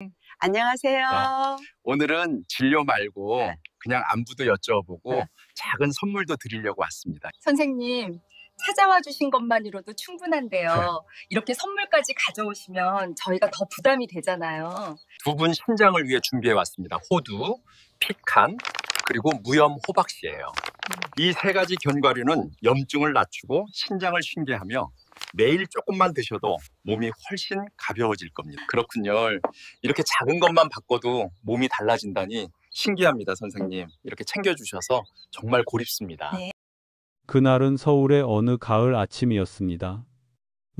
네. 안녕하세요. 오늘은 진료 말고 네. 그냥 안부도 여쭤보고 네. 작은 선물도 드리려고 왔습니다. 선생님, 찾아와 주신 것만으로도 충분한데요. 이렇게 선물까지 가져오시면 저희가 더 부담이 되잖아요. 두 분 신장을 위해 준비해 왔습니다. 호두, 피칸, 그리고 무염 호박씨예요. 이 세 가지 견과류는 염증을 낮추고 신장을 신개하며 매일 조금만 드셔도 몸이 훨씬 가벼워질 겁니다. 그렇군요. 이렇게 작은 것만 바꿔도 몸이 달라진다니 신기합니다, 선생님. 이렇게 챙겨주셔서 정말 고립습니다. 네. 그날은 서울의 어느 가을 아침이었습니다.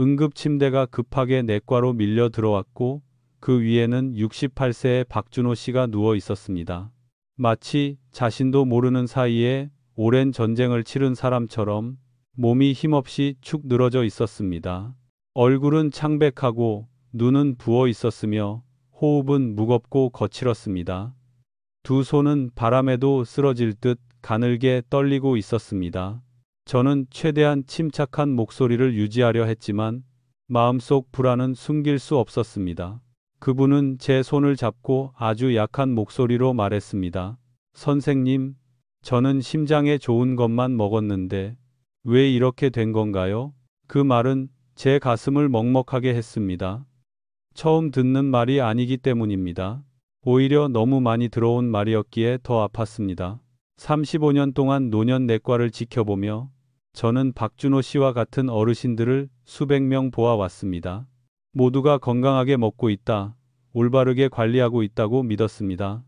응급 침대가 급하게 내과로 밀려 들어왔고 그 위에는 68세의 박준호 씨가 누워 있었습니다. 마치 자신도 모르는 사이에 오랜 전쟁을 치른 사람처럼 몸이 힘없이 축 늘어져 있었습니다. 얼굴은 창백하고 눈은 부어 있었으며 호흡은 무겁고 거칠었습니다. 두 손은 바람에도 쓰러질 듯 가늘게 떨리고 있었습니다. 저는 최대한 침착한 목소리를 유지하려 했지만 마음속 불안은 숨길 수 없었습니다. 그분은 제 손을 잡고 아주 약한 목소리로 말했습니다. 선생님, 저는 심장에 좋은 것만 먹었는데 왜 이렇게 된 건가요? 그 말은 제 가슴을 먹먹하게 했습니다. 처음 듣는 말이 아니기 때문입니다. 오히려 너무 많이 들어온 말이었기에 더 아팠습니다. 35년 동안 노년내과를 지켜보며 저는 박준호 씨와 같은 어르신들을 수백 명 보아왔습니다. 모두가 건강하게 먹고 있다, 올바르게 관리하고 있다고 믿었습니다.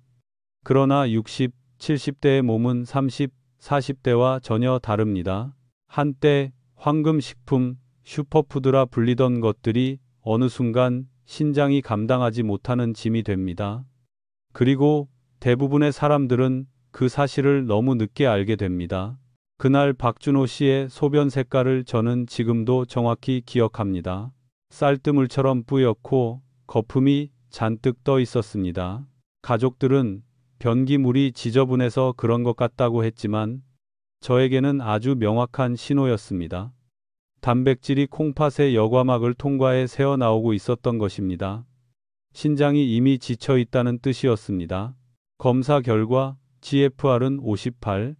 그러나 60, 70대의 몸은 30, 40대와 전혀 다릅니다. 한때 황금식품, 슈퍼푸드라 불리던 것들이 어느 순간 신장이 감당하지 못하는 짐이 됩니다. 그리고 대부분의 사람들은 그 사실을 너무 늦게 알게 됩니다. 그날 박준호 씨의 소변 색깔을 저는 지금도 정확히 기억합니다. 쌀뜨물처럼 뿌옇고 거품이 잔뜩 떠 있었습니다. 가족들은 변기물이 지저분해서 그런 것 같다고 했지만 저에게는 아주 명확한 신호였습니다. 단백질이 콩팥의 여과막을 통과해 새어나오고 있었던 것입니다. 신장이 이미 지쳐 있다는 뜻이었습니다. 검사 결과 GFR은 58.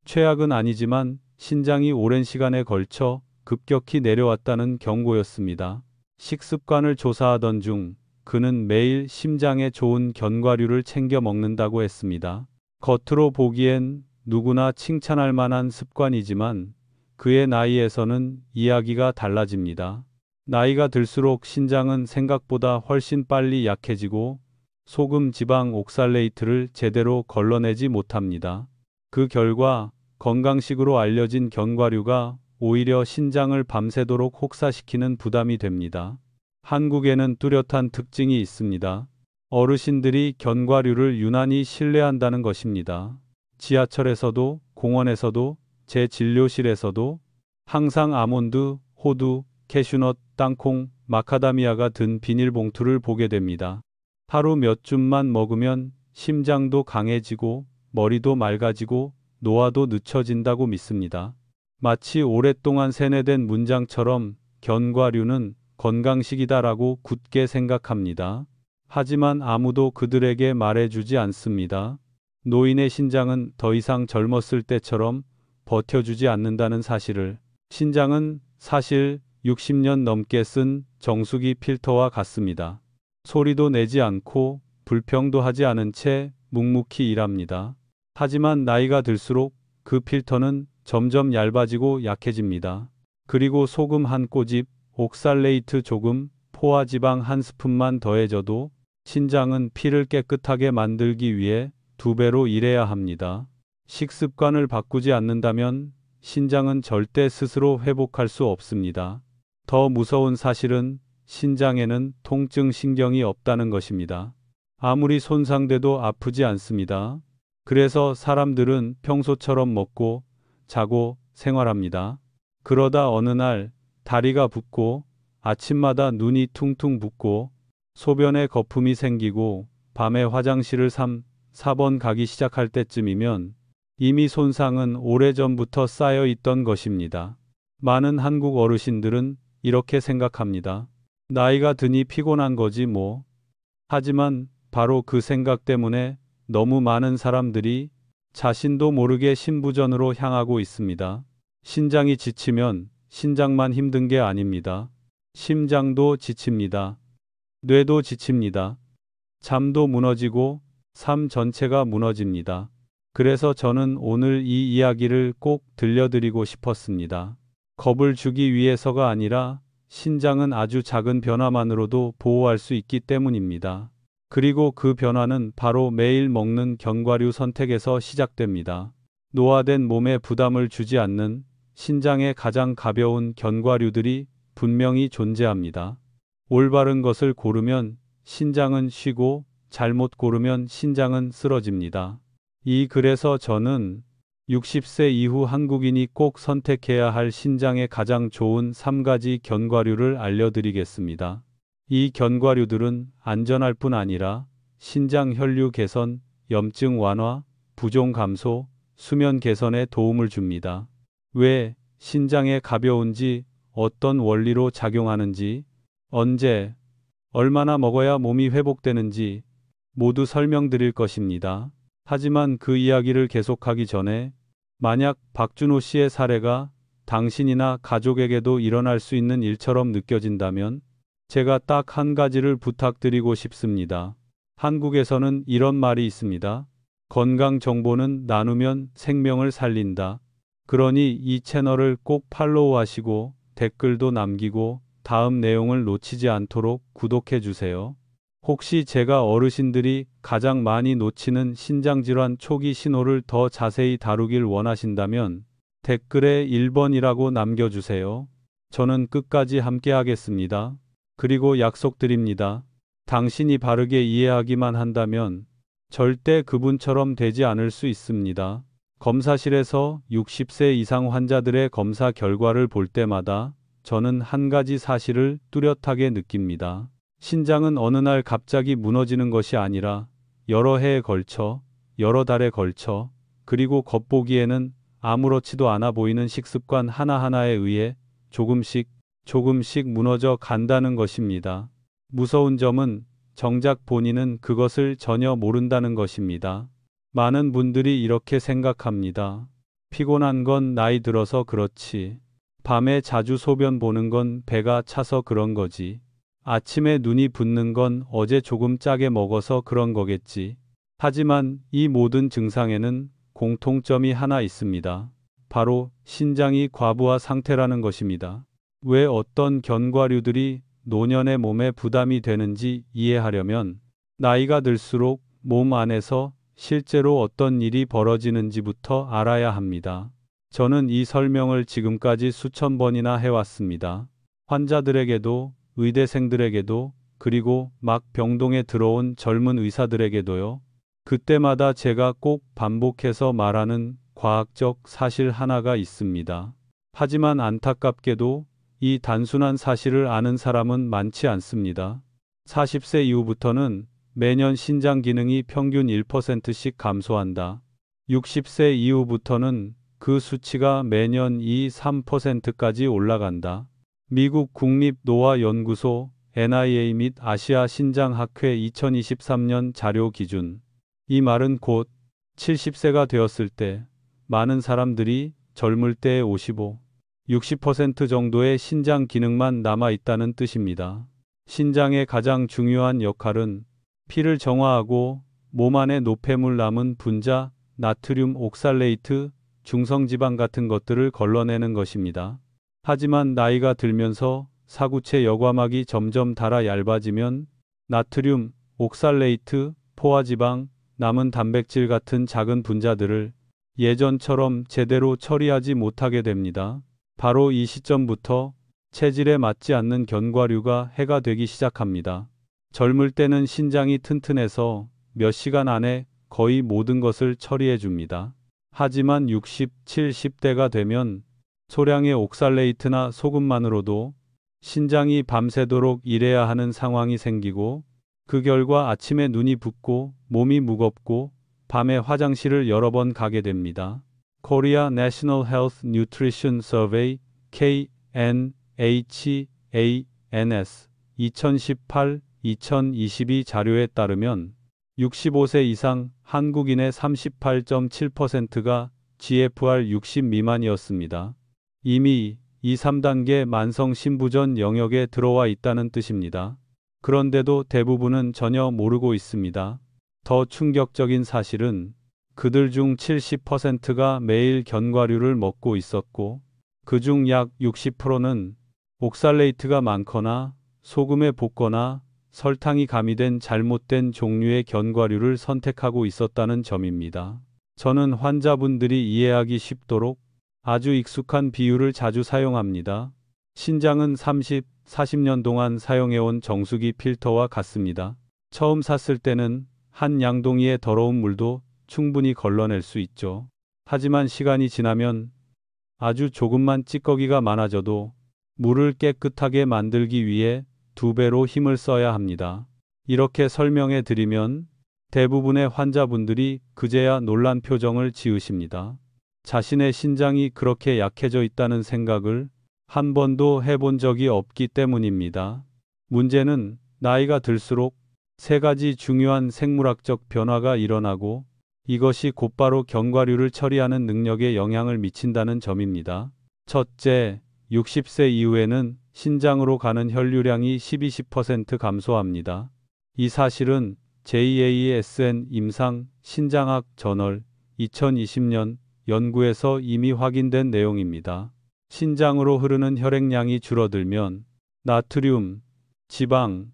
최악은 아니지만 신장이 오랜 시간에 걸쳐 급격히 내려왔다는 경고였습니다. 식습관을 조사하던 중 그는 매일 심장에 좋은 견과류를 챙겨 먹는다고 했습니다. 겉으로 보기엔 누구나 칭찬할 만한 습관이지만 그의 나이에서는 이야기가 달라집니다. 나이가 들수록 신장은 생각보다 훨씬 빨리 약해지고 소금, 지방, 옥살레이트를 제대로 걸러내지 못합니다. 그 결과 건강식으로 알려진 견과류가 오히려 신장을 밤새도록 혹사시키는 부담이 됩니다. 한국에는 뚜렷한 특징이 있습니다. 어르신들이 견과류를 유난히 신뢰한다는 것입니다. 지하철에서도, 공원에서도, 제 진료실에서도 항상 아몬드, 호두, 캐슈넛, 땅콩, 마카다미아가 든 비닐봉투를 보게 됩니다. 하루 몇 줌만 먹으면 심장도 강해지고 머리도 맑아지고 노화도 늦춰진다고 믿습니다. 마치 오랫동안 세뇌된 문장처럼 견과류는 건강식이다라고 굳게 생각합니다. 하지만 아무도 그들에게 말해주지 않습니다. 노인의 신장은 더 이상 젊었을 때처럼 버텨주지 않는다는 사실을. 신장은 사실 60년 넘게 쓴 정수기 필터와 같습니다. 소리도 내지 않고 불평도 하지 않은 채 묵묵히 일합니다. 하지만 나이가 들수록 그 필터는 점점 얇아지고 약해집니다. 그리고 소금 한 꼬집, 옥살레이트 조금, 포화지방 한 스푼만 더해져도 신장은 피를 깨끗하게 만들기 위해 2배로 일해야 합니다. 식습관을 바꾸지 않는다면 신장은 절대 스스로 회복할 수 없습니다. 더 무서운 사실은 신장에는 통증 신경이 없다는 것입니다. 아무리 손상돼도 아프지 않습니다. 그래서 사람들은 평소처럼 먹고 자고 생활합니다. 그러다 어느 날 다리가 붓고 아침마다 눈이 퉁퉁 붓고 소변에 거품이 생기고 밤에 화장실을 3, 4번 가기 시작할 때쯤이면 이미 손상은 오래전부터 쌓여 있던 것입니다. 많은 한국 어르신들은 이렇게 생각합니다. 나이가 드니 피곤한 거지 뭐. 하지만 바로 그 생각 때문에 너무 많은 사람들이 자신도 모르게 신부전으로 향하고 있습니다. 신장이 지치면 신장만 힘든 게 아닙니다. 심장도 지칩니다. 뇌도 지칩니다. 잠도 무너지고 삶 전체가 무너집니다. 그래서 저는 오늘 이 이야기를 꼭 들려드리고 싶었습니다. 겁을 주기 위해서가 아니라 신장은 아주 작은 변화만으로도 보호할 수 있기 때문입니다. 그리고 그 변화는 바로 매일 먹는 견과류 선택에서 시작됩니다. 노화된 몸에 부담을 주지 않는 신장에 가장 가벼운 견과류들이 분명히 존재합니다. 올바른 것을 고르면 신장은 쉬고 잘못 고르면 신장은 쓰러집니다. 그래서 저는 60세 이후 한국인이 꼭 선택해야 할 신장에 가장 좋은 3가지 견과류를 알려드리겠습니다. 이 견과류들은 안전할 뿐 아니라 신장 혈류 개선, 염증 완화, 부종 감소, 수면 개선에 도움을 줍니다. 왜 신장에 가벼운지, 어떤 원리로 작용하는지, 언제, 얼마나 먹어야 몸이 회복되는지 모두 설명드릴 것입니다. 하지만 그 이야기를 계속하기 전에 만약 박준호 씨의 사례가 당신이나 가족에게도 일어날 수 있는 일처럼 느껴진다면 제가 딱 한 가지를 부탁드리고 싶습니다. 한국에서는 이런 말이 있습니다. 건강 정보는 나누면 생명을 살린다. 그러니 이 채널을 꼭 팔로우하시고 댓글도 남기고 다음 내용을 놓치지 않도록 구독해 주세요. 혹시 제가 어르신들이 가장 많이 놓치는 신장질환 초기 신호를 더 자세히 다루길 원하신다면 댓글에 1번이라고 남겨주세요. 저는 끝까지 함께 하겠습니다. 그리고 약속드립니다. 당신이 바르게 이해하기만 한다면 절대 그분처럼 되지 않을 수 있습니다. 검사실에서 60세 이상 환자들의 검사 결과를 볼 때마다 저는 한 가지 사실을 뚜렷하게 느낍니다. 신장은 어느 날 갑자기 무너지는 것이 아니라 여러 해에 걸쳐, 여러 달에 걸쳐, 그리고 겉보기에는 아무렇지도 않아 보이는 식습관 하나하나에 의해 조금씩 무너져 간다는 것입니다. 무서운 점은 정작 본인은 그것을 전혀 모른다는 것입니다. 많은 분들이 이렇게 생각합니다. 피곤한 건 나이 들어서 그렇지. 밤에 자주 소변 보는 건 배가 차서 그런 거지. 아침에 눈이 붓는 건 어제 조금 짜게 먹어서 그런 거겠지. 하지만 이 모든 증상에는 공통점이 하나 있습니다. 바로 신장이 과부하 상태라는 것입니다. 왜 어떤 견과류들이 노년의 몸에 부담이 되는지 이해하려면 나이가 들수록 몸 안에서 실제로 어떤 일이 벌어지는지부터 알아야 합니다. 저는 이 설명을 지금까지 수천 번이나 해왔습니다. 환자들에게도 의대생들에게도 그리고 막 병동에 들어온 젊은 의사들에게도요. 그때마다 제가 꼭 반복해서 말하는 과학적 사실 하나가 있습니다. 하지만 안타깝게도 이 단순한 사실을 아는 사람은 많지 않습니다. 40세 이후부터는 매년 신장 기능이 평균 1%씩 감소한다. 60세 이후부터는 그 수치가 매년 2~3%까지 올라간다. 미국 국립노화연구소 NIA 및 아시아 신장학회 2023년 자료 기준. 이 말은 곧 70세가 되었을 때 많은 사람들이 젊을 때의 55, 60% 정도의 신장 기능만 남아 있다는 뜻입니다. 신장의 가장 중요한 역할은 피를 정화하고 몸 안에 노폐물 남은 분자, 나트륨 옥살레이트, 중성지방 같은 것들을 걸러내는 것입니다. 하지만 나이가 들면서 사구체 여과막이 점점 닳아 얇아지면 나트륨, 옥살레이트, 포화지방, 남은 단백질 같은 작은 분자들을 예전처럼 제대로 처리하지 못하게 됩니다. 바로 이 시점부터 체질에 맞지 않는 견과류가 해가 되기 시작합니다. 젊을 때는 신장이 튼튼해서 몇 시간 안에 거의 모든 것을 처리해 줍니다. 하지만 60, 70대가 되면 소량의 옥살레이트나 소금만으로도 신장이 밤새도록 일해야 하는 상황이 생기고 그 결과 아침에 눈이 붓고 몸이 무겁고 밤에 화장실을 여러 번 가게 됩니다. Korea National Health Nutrition Survey KNHANS 2018 2022 자료에 따르면 65세 이상 한국인의 38.7%가 GFR 60 미만이었습니다. 이미 2, 3단계 만성 신부전 영역에 들어와 있다는 뜻입니다. 그런데도 대부분은 전혀 모르고 있습니다. 더 충격적인 사실은 그들 중 70%가 매일 견과류를 먹고 있었고 그중 약 60%는 옥살레이트가 많거나 소금에 볶거나 설탕이 가미된 잘못된 종류의 견과류를 선택하고 있었다는 점입니다. 저는 환자분들이 이해하기 쉽도록 아주 익숙한 비유를 자주 사용합니다. 신장은 30, 40년 동안 사용해온 정수기 필터와 같습니다. 처음 샀을 때는 한 양동이의 더러운 물도 충분히 걸러낼 수 있죠. 하지만 시간이 지나면 아주 조금만 찌꺼기가 많아져도 물을 깨끗하게 만들기 위해 2배로 힘을 써야 합니다. 이렇게 설명해 드리면 대부분의 환자분들이 그제야 놀란 표정을 지으십니다. 자신의 신장이 그렇게 약해져 있다는 생각을 한 번도 해본 적이 없기 때문입니다. 문제는 나이가 들수록 3가지 중요한 생물학적 변화가 일어나고 이것이 곧바로 견과류를 처리하는 능력에 영향을 미친다는 점입니다. 첫째, 60세 이후에는 신장으로 가는 혈류량이 12-10% 감소합니다. 이 사실은 JASN 임상 신장학 저널 2020년 연구에서 이미 확인된 내용입니다. 신장으로 흐르는 혈액량이 줄어들면 나트륨, 지방,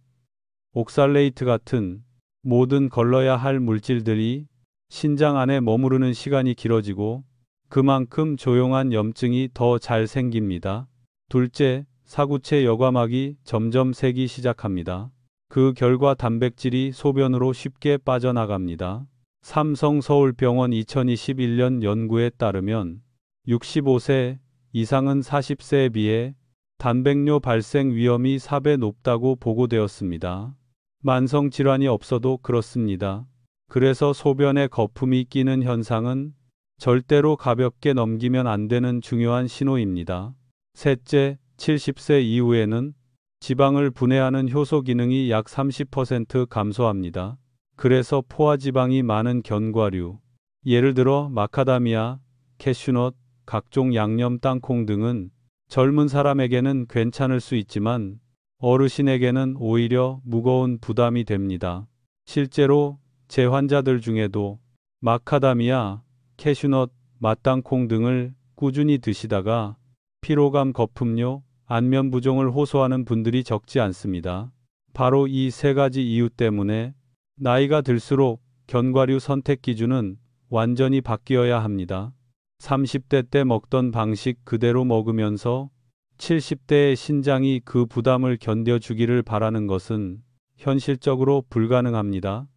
옥살레이트 같은 모든 걸러야 할 물질들이 신장 안에 머무르는 시간이 길어지고 그만큼 조용한 염증이 더 잘 생깁니다. 둘째, 사구체 여과막이 점점 새기 시작합니다. 그 결과 단백질이 소변으로 쉽게 빠져나갑니다. 삼성서울병원 2021년 연구에 따르면 65세 이상은 40세에 비해 단백뇨 발생 위험이 4배 높다고 보고되었습니다. 만성질환이 없어도 그렇습니다. 그래서 소변에 거품이 끼는 현상은 절대로 가볍게 넘기면 안 되는 중요한 신호입니다. 셋째, 70세 이후에는 지방을 분해하는 효소 기능이 약 30% 감소합니다. 그래서 포화지방이 많은 견과류, 예를 들어 마카다미아, 캐슈넛, 각종 양념 땅콩 등은 젊은 사람에게는 괜찮을 수 있지만 어르신에게는 오히려 무거운 부담이 됩니다. 실제로 제 환자들 중에도 마카다미아, 캐슈넛, 맛땅콩 등을 꾸준히 드시다가 피로감, 거품료, 안면 부종을 호소하는 분들이 적지 않습니다. 바로 이 3가지 이유 때문에 나이가 들수록 견과류 선택 기준은 완전히 바뀌어야 합니다. 30대 때 먹던 방식 그대로 먹으면서 70대의 신장이 그 부담을 견뎌주기를 바라는 것은 현실적으로 불가능합니다.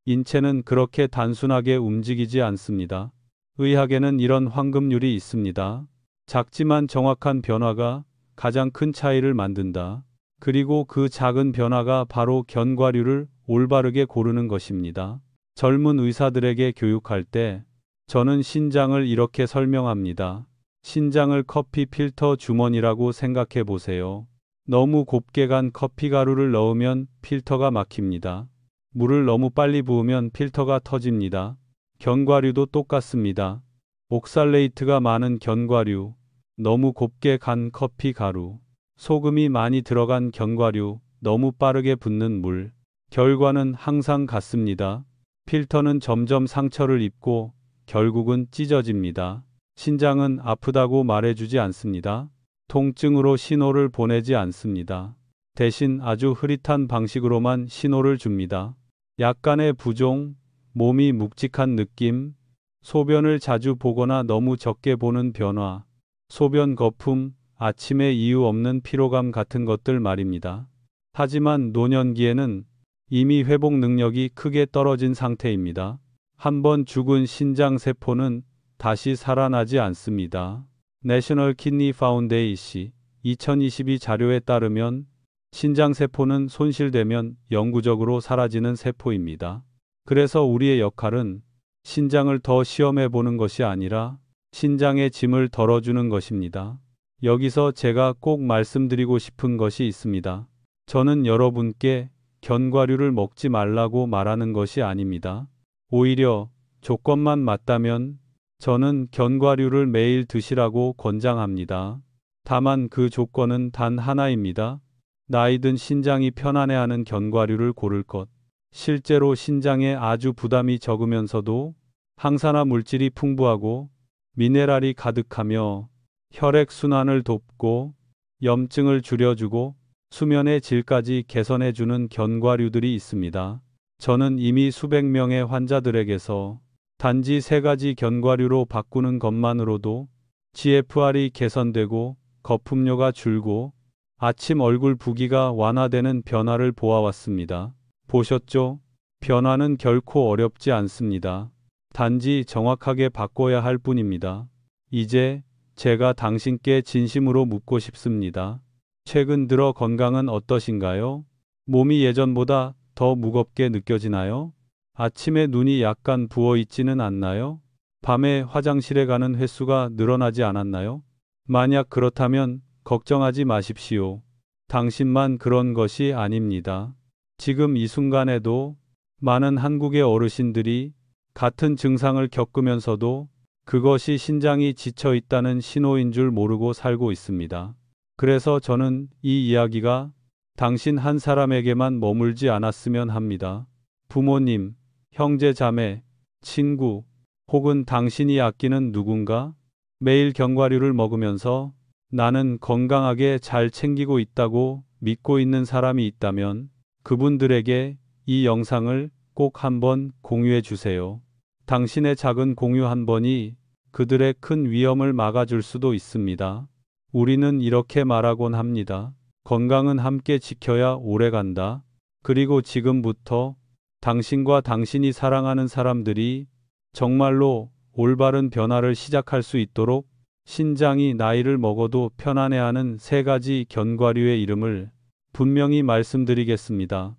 인체는 그렇게 단순하게 움직이지 않습니다. 의학에는 이런 황금률이 있습니다. 작지만 정확한 변화가 가장 큰 차이를 만든다. 그리고 그 작은 변화가 바로 견과류를 올바르게 고르는 것입니다. 젊은 의사들에게 교육할 때 저는 신장을 이렇게 설명합니다. 신장을 커피 필터 주머니라고 생각해 보세요. 너무 곱게 간 커피 가루를 넣으면 필터가 막힙니다. 물을 너무 빨리 부으면 필터가 터집니다. 견과류도 똑같습니다. 옥살레이트가 많은 견과류, 너무 곱게 간 커피 가루, 소금이 많이 들어간 견과류, 너무 빠르게 붓는 물. 결과는 항상 같습니다. 필터는 점점 상처를 입고 결국은 찢어집니다. 신장은 아프다고 말해주지 않습니다. 통증으로 신호를 보내지 않습니다. 대신 아주 흐릿한 방식으로만 신호를 줍니다. 약간의 부종, 몸이 묵직한 느낌, 소변을 자주 보거나 너무 적게 보는 변화, 소변 거품, 아침에 이유 없는 피로감 같은 것들 말입니다. 하지만 노년기에는 이미 회복 능력이 크게 떨어진 상태입니다. 한번 죽은 신장 세포는 다시 살아나지 않습니다. 내셔널 키드니 파운데이션 2022 자료에 따르면 신장 세포는 손실되면 영구적으로 사라지는 세포입니다. 그래서 우리의 역할은 신장을 더 시험해 보는 것이 아니라 신장의 짐을 덜어주는 것입니다. 여기서 제가 꼭 말씀드리고 싶은 것이 있습니다. 저는 여러분께 견과류를 먹지 말라고 말하는 것이 아닙니다. 오히려 조건만 맞다면 저는 견과류를 매일 드시라고 권장합니다. 다만 그 조건은 단 하나입니다. 나이든 신장이 편안해하는 견과류를 고를 것. 실제로 신장에 아주 부담이 적으면서도 항산화 물질이 풍부하고 미네랄이 가득하며 혈액 순환을 돕고 염증을 줄여주고 수면의 질까지 개선해주는 견과류들이 있습니다. 저는 이미 수백 명의 환자들에게서 단지 3가지 견과류로 바꾸는 것만으로도 GFR이 개선되고 거품료가 줄고 아침 얼굴 부기가 완화되는 변화를 보아왔습니다. 보셨죠? 변화는 결코 어렵지 않습니다. 단지 정확하게 바꿔야 할 뿐입니다. 이제 제가 당신께 진심으로 묻고 싶습니다. 최근 들어 건강은 어떠신가요? 몸이 예전보다 더 무겁게 느껴지나요? 아침에 눈이 약간 부어 있지는 않나요? 밤에 화장실에 가는 횟수가 늘어나지 않았나요? 만약 그렇다면 걱정하지 마십시오. 당신만 그런 것이 아닙니다. 지금 이 순간에도 많은 한국의 어르신들이 같은 증상을 겪으면서도 그것이 신장이 지쳐 있다는 신호인 줄 모르고 살고 있습니다. 그래서 저는 이 이야기가 당신 한 사람에게만 머물지 않았으면 합니다. 부모님, 형제 자매, 친구, 혹은 당신이 아끼는 누군가 매일 견과류를 먹으면서 나는 건강하게 잘 챙기고 있다고 믿고 있는 사람이 있다면 그분들에게 이 영상을 꼭 한번 공유해 주세요. 당신의 작은 공유 한 번이 그들의 큰 위험을 막아줄 수도 있습니다. 우리는 이렇게 말하곤 합니다. 건강은 함께 지켜야 오래 간다. 그리고 지금부터 당신과 당신이 사랑하는 사람들이 정말로 올바른 변화를 시작할 수 있도록 신장이 나이를 먹어도 편안해하는 3가지 견과류의 이름을 분명히 말씀드리겠습니다.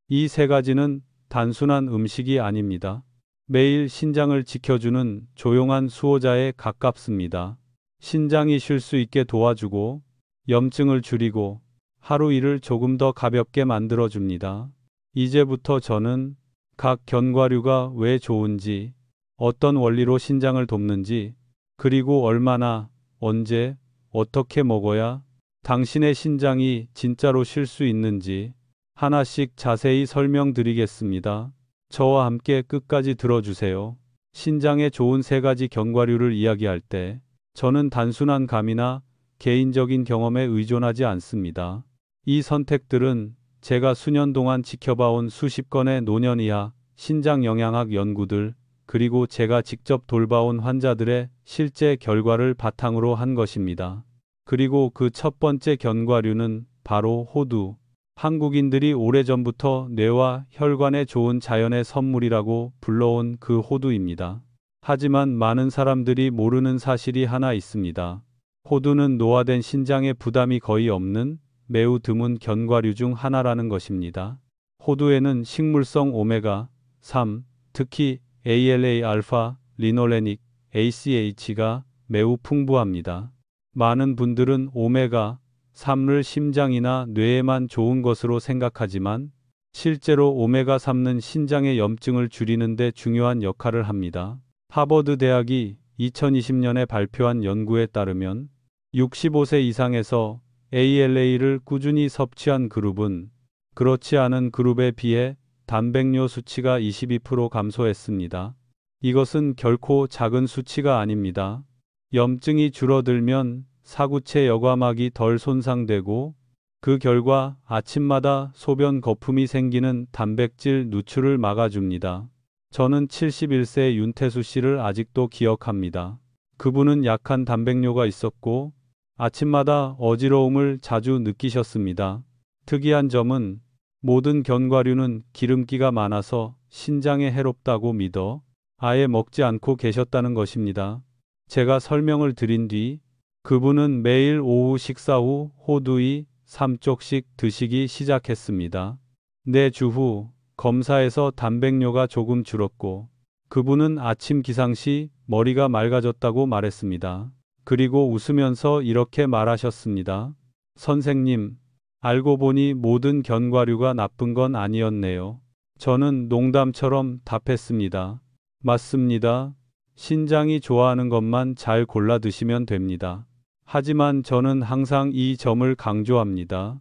이 3가지는 단순한 음식이 아닙니다. 매일 신장을 지켜주는 조용한 수호자에 가깝습니다. 신장이 쉴 수 있게 도와주고 염증을 줄이고 하루 일을 조금 더 가볍게 만들어줍니다. 이제부터 저는 각 견과류가 왜 좋은지, 어떤 원리로 신장을 돕는지, 그리고 얼마나, 언제, 어떻게 먹어야 당신의 신장이 진짜로 쉴 수 있는지 하나씩 자세히 설명드리겠습니다. 저와 함께 끝까지 들어주세요. 신장에 좋은 3가지 견과류를 이야기할 때 저는 단순한 감이나 개인적인 경험에 의존하지 않습니다. 이 선택들은 제가 수년 동안 지켜봐온 수십 건의 노년의학, 신장 영양학 연구들, 그리고 제가 직접 돌봐온 환자들의 실제 결과를 바탕으로 한 것입니다. 그리고 그 첫 번째 견과류는 바로 호두. 한국인들이 오래전부터 뇌와 혈관에 좋은 자연의 선물이라고 불러온 그 호두입니다. 하지만 많은 사람들이 모르는 사실이 하나 있습니다. 호두는 노화된 신장에 부담이 거의 없는 매우 드문 견과류 중 하나라는 것입니다. 호두에는 식물성 오메가 3, 특히 ALA-알파, 리노레닉, ACH가 매우 풍부합니다. 많은 분들은 오메가 3를 심장이나 뇌에만 좋은 것으로 생각하지만 실제로 오메가 3는 신장의 염증을 줄이는 데 중요한 역할을 합니다. 하버드 대학이 2020년에 발표한 연구에 따르면 65세 이상에서 ALA를 꾸준히 섭취한 그룹은 그렇지 않은 그룹에 비해 단백뇨 수치가 22% 감소했습니다. 이것은 결코 작은 수치가 아닙니다. 염증이 줄어들면 사구체 여과막이 덜 손상되고 그 결과 아침마다 소변 거품이 생기는 단백질 누출을 막아줍니다. 저는 71세 윤태수 씨를 아직도 기억합니다. 그분은 약한 단백뇨가 있었고 아침마다 어지러움을 자주 느끼셨습니다. 특이한 점은 모든 견과류는 기름기가 많아서 신장에 해롭다고 믿어 아예 먹지 않고 계셨다는 것입니다. 제가 설명을 드린 뒤 그분은 매일 오후 식사 후 호두이 3쪽씩 드시기 시작했습니다. 4주 후 검사에서 단백뇨가 조금 줄었고 그분은 아침 기상 시 머리가 맑아졌다고 말했습니다. 그리고 웃으면서 이렇게 말하셨습니다. 선생님, 알고 보니 모든 견과류가 나쁜 건 아니었네요. 저는 농담처럼 답했습니다. 맞습니다. 신장이 좋아하는 것만 잘 골라 드시면 됩니다. 하지만 저는 항상 이 점을 강조합니다.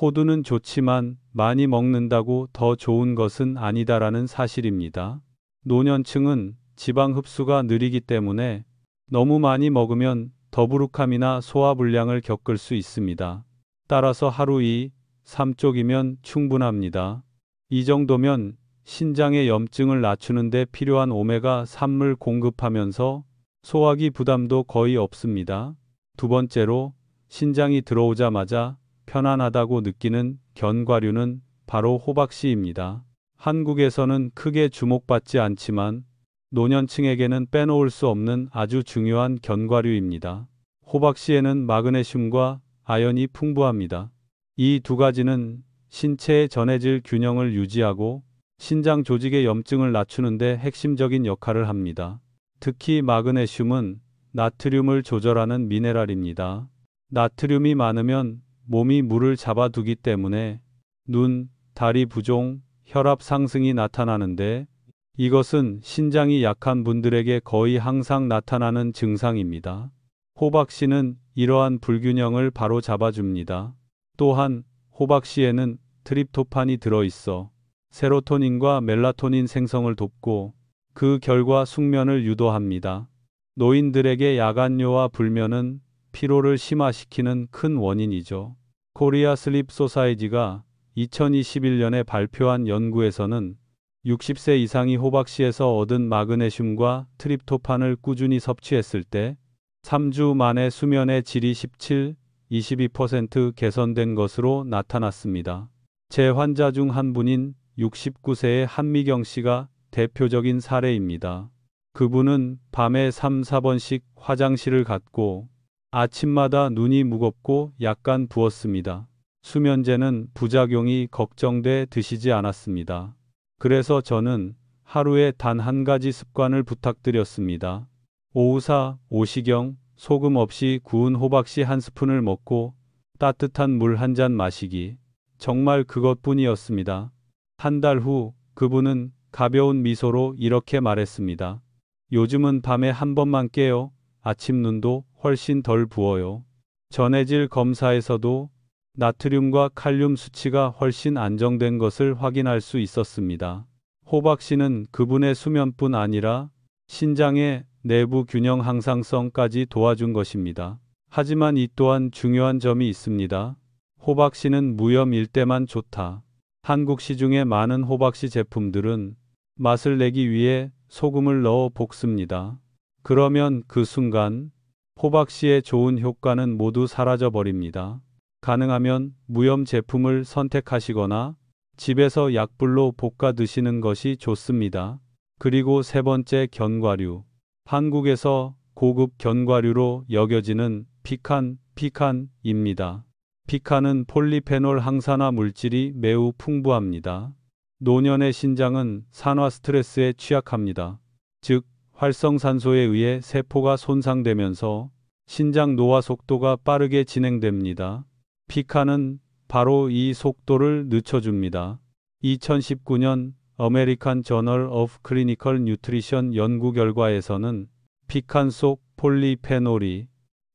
호두는 좋지만 많이 먹는다고 더 좋은 것은 아니다라는 사실입니다. 노년층은 지방 흡수가 느리기 때문에 너무 많이 먹으면 더부룩함이나 소화불량을 겪을 수 있습니다. 따라서 하루 2, 3쪽이면 충분합니다. 이 정도면 신장의 염증을 낮추는 데 필요한 오메가3을 공급하면서 소화기 부담도 거의 없습니다. 두 번째로 신장이 들어오자마자 편안하다고 느끼는 견과류는 바로 호박씨입니다. 한국에서는 크게 주목받지 않지만 노년층에게는 빼놓을 수 없는 아주 중요한 견과류입니다. 호박씨에는 마그네슘과 아연이 풍부합니다. 이 두 가지는 신체의 전해질 균형을 유지하고 신장 조직의 염증을 낮추는 데 핵심적인 역할을 합니다. 특히 마그네슘은 나트륨을 조절하는 미네랄입니다. 나트륨이 많으면 몸이 물을 잡아두기 때문에 눈, 다리 부종, 혈압 상승이 나타나는데 이것은 신장이 약한 분들에게 거의 항상 나타나는 증상입니다. 호박씨는 이러한 불균형을 바로 잡아줍니다. 또한 호박씨에는 트립토판이 들어있어 세로토닌과 멜라토닌 생성을 돕고 그 결과 숙면을 유도합니다. 노인들에게 야간뇨와 불면은 피로를 심화시키는 큰 원인이죠. 코리아 슬립 소사이티가 2021년에 발표한 연구에서는 60세 이상이 호박씨에서 얻은 마그네슘과 트립토판을 꾸준히 섭취했을 때 3주 만에 수면의 질이 17, 22% 개선된 것으로 나타났습니다. 제 환자 중 한 분인 69세의 한미경 씨가 대표적인 사례입니다. 그분은 밤에 3, 4번씩 화장실을 갔고 아침마다 눈이 무겁고 약간 부었습니다. 수면제는 부작용이 걱정돼 드시지 않았습니다. 그래서 저는 하루에 단 한 가지 습관을 부탁드렸습니다. 오후 4, 5시경 소금 없이 구운 호박씨 한 스푼을 먹고 따뜻한 물 한 잔 마시기. 정말 그것뿐이었습니다. 한 달 후 그분은 가벼운 미소로 이렇게 말했습니다. 요즘은 밤에 한 번만 깨요. 아침 눈도 훨씬 덜 부어요. 전해질 검사에서도 나트륨과 칼륨 수치가 훨씬 안정된 것을 확인할 수 있었습니다. 호박씨는 그분의 수면뿐 아니라 신장의 내부 균형 항상성까지 도와준 것입니다. 하지만 이 또한 중요한 점이 있습니다. 호박씨는 무염일 때만 좋다. 한국 시중의 많은 호박씨 제품들은 맛을 내기 위해 소금을 넣어 볶습니다. 그러면 그 순간 호박씨의 좋은 효과는 모두 사라져 버립니다. 가능하면 무염 제품을 선택하시거나 집에서 약불로 볶아 드시는 것이 좋습니다. 그리고 세 번째 견과류. 한국에서 고급 견과류로 여겨지는 피칸입니다. 피칸은 폴리페놀 항산화 물질이 매우 풍부합니다. 노년의 신장은 산화 스트레스에 취약합니다. 즉, 활성산소에 의해 세포가 손상되면서 신장 노화 속도가 빠르게 진행됩니다. 피칸은 바로 이 속도를 늦춰줍니다. 2019년 아메리칸 저널 오브 클리니컬 뉴트리션 연구 결과에서는 피칸 속 폴리페놀이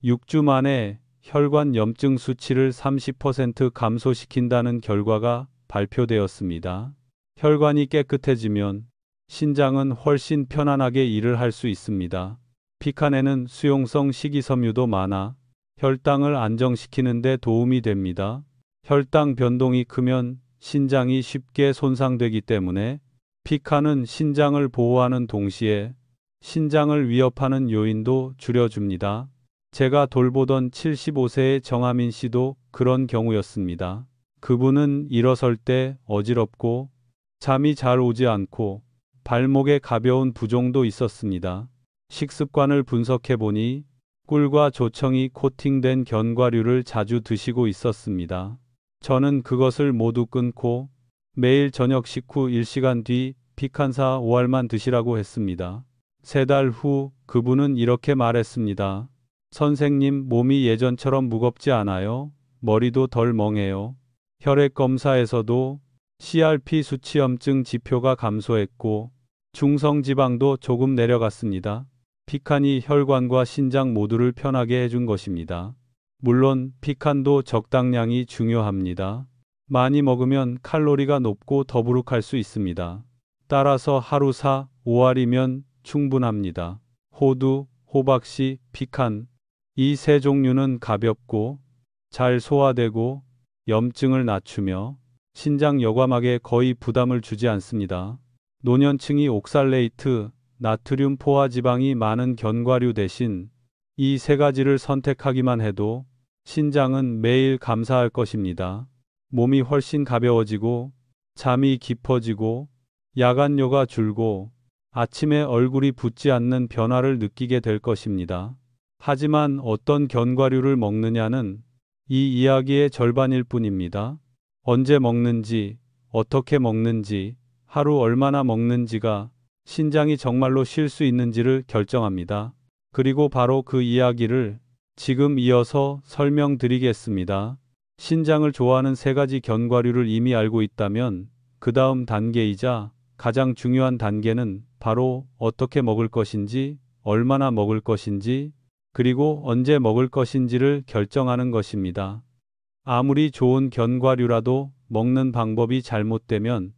6주 만에 혈관 염증 수치를 30% 감소시킨다는 결과가 발표되었습니다. 혈관이 깨끗해지면 신장은 훨씬 편안하게 일을 할 수 있습니다. 피칸에는 수용성 식이섬유도 많아 혈당을 안정시키는 데 도움이 됩니다. 혈당 변동이 크면 신장이 쉽게 손상되기 때문에 피칸은 신장을 보호하는 동시에 신장을 위협하는 요인도 줄여줍니다. 제가 돌보던 75세의 정하민 씨도 그런 경우였습니다. 그분은 일어설 때 어지럽고 잠이 잘 오지 않고 발목에 가벼운 부종도 있었습니다. 식습관을 분석해보니 꿀과 조청이 코팅된 견과류를 자주 드시고 있었습니다. 저는 그것을 모두 끊고 매일 저녁 식후 1시간 뒤 피칸사 5알만 드시라고 했습니다. 3달 후 그분은 이렇게 말했습니다. 선생님, 몸이 예전처럼 무겁지 않아요. 머리도 덜 멍해요. 혈액 검사에서도 CRP 수치염증 지표가 감소했고 중성 지방도 조금 내려갔습니다. 피칸이 혈관과 신장 모두를 편하게 해준 것입니다. 물론 피칸도 적당량이 중요합니다. 많이 먹으면 칼로리가 높고 더부룩할 수 있습니다. 따라서 하루 4, 5알이면 충분합니다. 호두, 호박씨, 피칸 이 세 종류는 가볍고 잘 소화되고 염증을 낮추며 신장 여과막에 거의 부담을 주지 않습니다. 노년층이 옥살레이트, 나트륨 포화 지방이 많은 견과류 대신 이 세 가지를 선택하기만 해도 신장은 매일 감사할 것입니다. 몸이 훨씬 가벼워지고 잠이 깊어지고 야간뇨가 줄고 아침에 얼굴이 붓지 않는 변화를 느끼게 될 것입니다. 하지만 어떤 견과류를 먹느냐는 이 이야기의 절반일 뿐입니다. 언제 먹는지, 어떻게 먹는지, 하루 얼마나 먹는지가 신장이 정말로 쉴 수 있는지를 결정합니다. 그리고 바로 그 이야기를 지금 이어서 설명드리겠습니다. 신장을 좋아하는 세 가지 견과류를 이미 알고 있다면 그 다음 단계이자 가장 중요한 단계는 바로 어떻게 먹을 것인지, 얼마나 먹을 것인지, 그리고 언제 먹을 것인지를 결정하는 것입니다. 아무리 좋은 견과류라도 먹는 방법이 잘못되면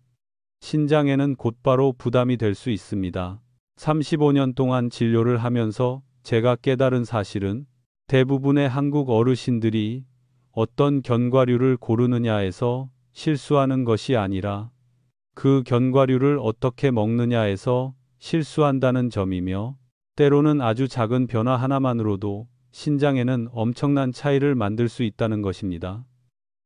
신장에는 곧바로 부담이 될 수 있습니다. 35년 동안 진료를 하면서 제가 깨달은 사실은 대부분의 한국 어르신들이 어떤 견과류를 고르느냐에서 실수하는 것이 아니라 그 견과류를 어떻게 먹느냐에서 실수한다는 점이며 때로는 아주 작은 변화 하나만으로도 신장에는 엄청난 차이를 만들 수 있다는 것입니다.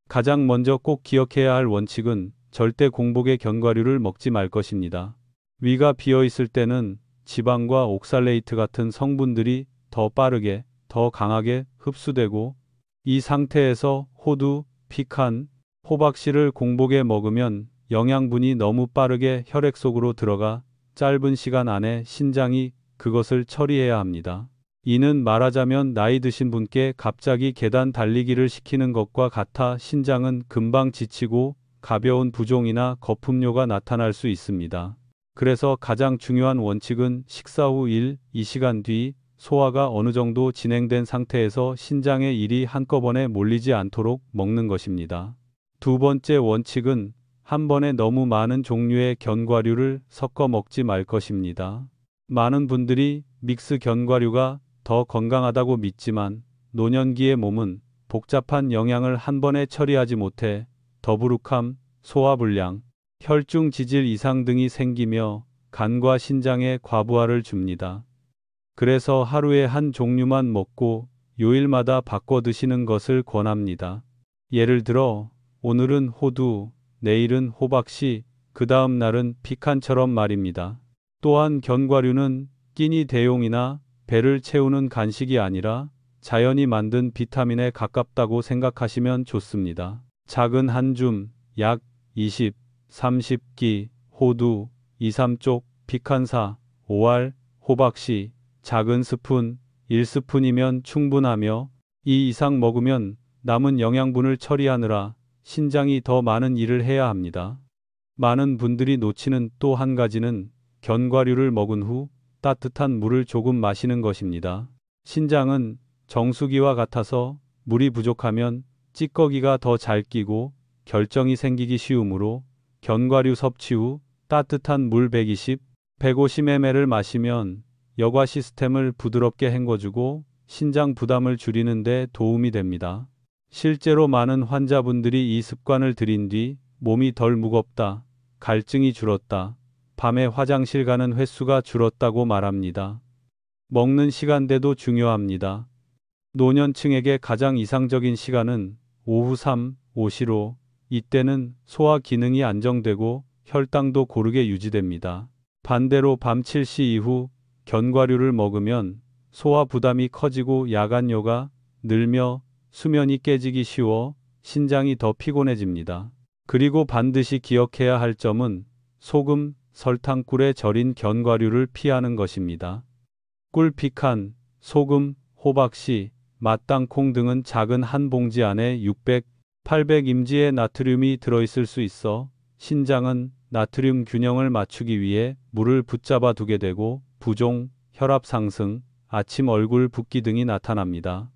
가장 먼저 꼭 기억해야 할 원칙은 절대 공복에 견과류를 먹지 말 것입니다. 위가 비어 있을 때는 지방과 옥살레이트 같은 성분들이 더 빠르게, 더 강하게 흡수되고 이 상태에서 호두, 피칸, 호박씨를 공복에 먹으면 영양분이 너무 빠르게 혈액 속으로 들어가 짧은 시간 안에 신장이 그것을 처리해야 합니다. 이는 말하자면 나이 드신 분께 갑자기 계단 달리기를 시키는 것과 같아 신장은 금방 지치고 가벼운 부종이나 거품료가 나타날 수 있습니다. 그래서 가장 중요한 원칙은 식사 후 1, 2시간 뒤 소화가 어느 정도 진행된 상태에서 신장의 일이 한꺼번에 몰리지 않도록 먹는 것입니다. 두 번째 원칙은 한 번에 너무 많은 종류의 견과류를 섞어 먹지 말 것입니다. 많은 분들이 믹스 견과류가 더 건강하다고 믿지만 노년기의 몸은 복잡한 영양을 한 번에 처리하지 못해 더부룩함, 소화불량, 혈중 지질 이상 등이 생기며 간과 신장에 과부하를 줍니다. 그래서 하루에 한 종류만 먹고 요일마다 바꿔 드시는 것을 권합니다. 예를 들어 오늘은 호두, 내일은 호박씨, 그 다음 날은 피칸처럼 말입니다. 또한 견과류는 끼니 대용이나 배를 채우는 간식이 아니라 자연이 만든 비타민에 가깝다고 생각하시면 좋습니다. 작은 한 줌, 약 20, 30끼, 호두, 2, 3쪽, 피칸사, 5알, 호박씨, 작은 스푼, 1스푼이면 충분하며 이 이상 먹으면 남은 영양분을 처리하느라 신장이 더 많은 일을 해야 합니다. 많은 분들이 놓치는 또 한 가지는 견과류를 먹은 후 따뜻한 물을 조금 마시는 것입니다. 신장은 정수기와 같아서 물이 부족하면 찌꺼기가 더 잘 끼고 결정이 생기기 쉬우므로 견과류 섭취 후 따뜻한 물 120, 150ml를 마시면 여과 시스템을 부드럽게 헹궈주고 신장 부담을 줄이는 데 도움이 됩니다. 실제로 많은 환자분들이 이 습관을 들인 뒤 몸이 덜 무겁다, 갈증이 줄었다, 밤에 화장실 가는 횟수가 줄었다고 말합니다. 먹는 시간대도 중요합니다. 노년층에게 가장 이상적인 시간은 오후 3, 5시로 이때는 소화 기능이 안정되고 혈당도 고르게 유지됩니다. 반대로 밤 7시 이후 견과류를 먹으면 소화 부담이 커지고 야간뇨가 늘며 수면이 깨지기 쉬워 신장이 더 피곤해집니다. 그리고 반드시 기억해야 할 점은 소금, 설탕, 꿀에 절인 견과류를 피하는 것입니다. 꿀, 피칸, 소금, 호박씨, 맛땅콩 등은 작은 한 봉지 안에 600, 800임지의 나트륨이 들어있을 수 있어 신장은 나트륨 균형을 맞추기 위해 물을 붙잡아 두게 되고 부종, 혈압 상승, 아침 얼굴 붓기 등이 나타납니다.